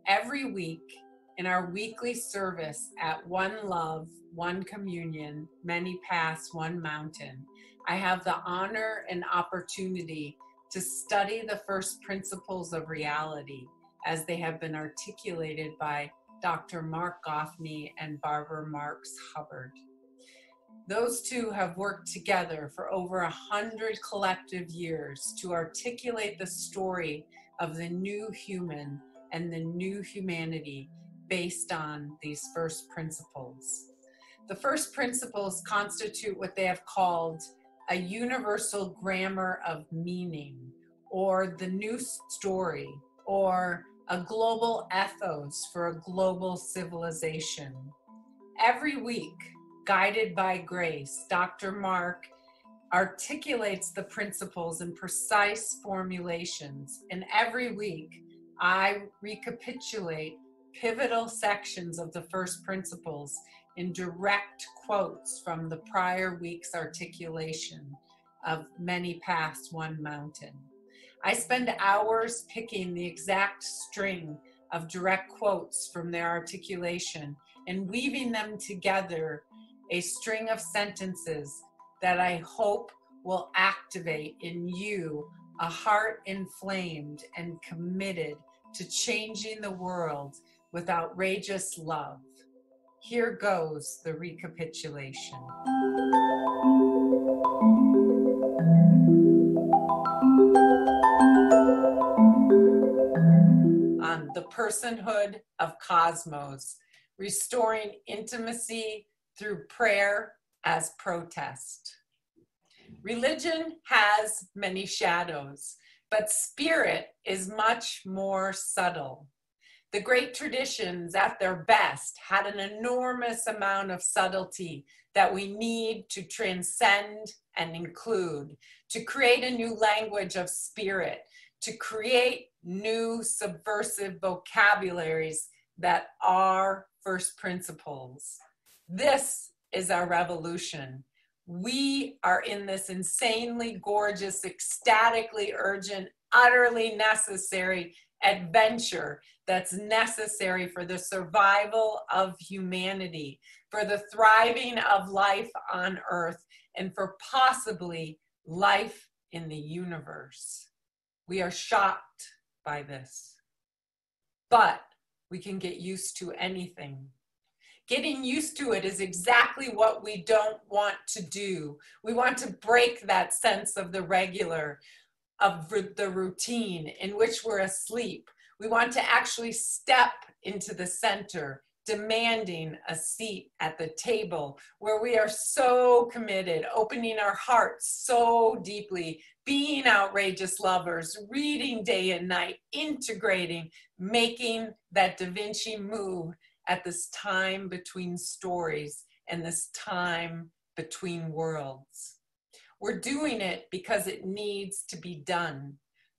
Every week in our weekly service at One Love, One Communion, Many Paths, One Mountain, I have the honor and opportunity to study the first principles of reality as they have been articulated by Dr. Marc Gafni and Barbara Marx Hubbard. Those two have worked together for over 100 collective years to articulate the story of the new human and the new humanity based on these first principles. The first principles constitute what they have called a universal grammar of meaning, or the new story, or a global ethos for a global civilization. Every week, guided by grace, Dr. Marc articulates the principles in precise formulations, and every week I recapitulate pivotal sections of the first principles in direct quotes from the prior week's articulation of Many Paths, One Mountain. I spend hours picking the exact string of direct quotes from their articulation and weaving them together, a string of sentences that I hope will activate in you a heart inflamed and committed to changing the world with outrageous love. Here goes the recapitulation. On the personhood of Kosmos, restoring intimacy through prayer as protest. Religion has many shadows, but spirit is much more subtle. The great traditions at their best had an enormous amount of subtlety that we need to transcend and include, to create a new language of spirit, to create new subversive vocabularies that are first principles. This is our revolution. We are in this insanely gorgeous, ecstatically urgent, utterly necessary adventure that's necessary for the survival of humanity, for the thriving of life on Earth, and for possibly life in the universe. We are shocked by this, but we can get used to anything. Getting used to it is exactly what we don't want to do. We want to break that sense of the regular, of the routine in which we're asleep. We want to actually step into the center, demanding a seat at the table where we are so committed, opening our hearts so deeply, being outrageous lovers, reading day and night, integrating, making that Da Vinci move at this time between stories and this time between worlds. We're doing it because it needs to be done.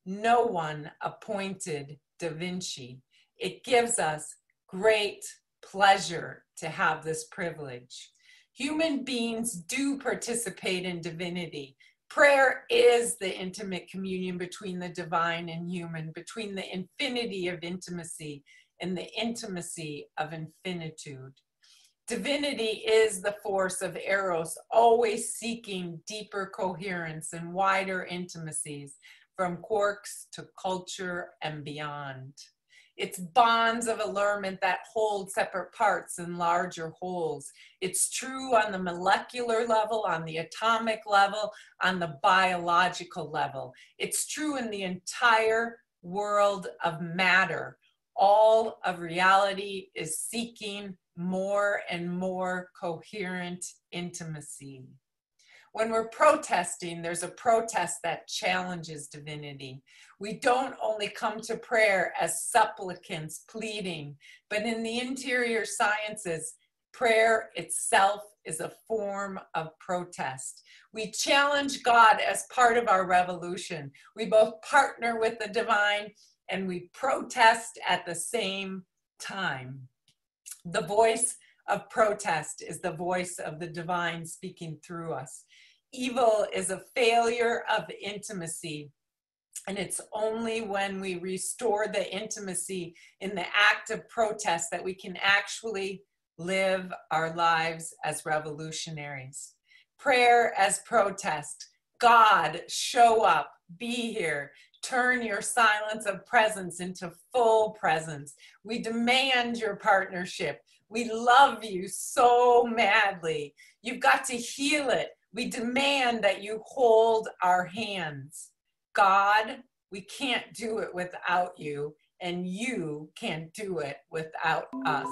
No one appointed Da Vinci. It gives us great pleasure to have this privilege. Human beings do participate in divinity. Prayer is the intimate communion between the divine and human, between the infinity of intimacy and the intimacy of infinitude. Divinity is the force of Eros, always seeking deeper coherence and wider intimacies from quarks to culture and beyond. It's bonds of allurement that hold separate parts in larger wholes. It's true on the molecular level, on the atomic level, on the biological level. It's true in the entire world of matter. All of reality is seeking more and more coherent intimacy. When we're protesting, there's a protest that challenges divinity. We don't only come to prayer as supplicants pleading, but in the interior sciences, prayer itself is a form of protest. We challenge God as part of our revolution. We both partner with the divine and we protest at the same time. The voice of protest is the voice of the divine speaking through us. Evil is a failure of intimacy, and it's only when we restore the intimacy in the act of protest that we can actually live our lives as revolutionaries. Prayer as protest. God, show up, be here. Turn your silence of presence into full presence. We demand your partnership. We love you so madly. You've got to heal it. We demand that you hold our hands. God, we can't do it without you, and you can't do it without us.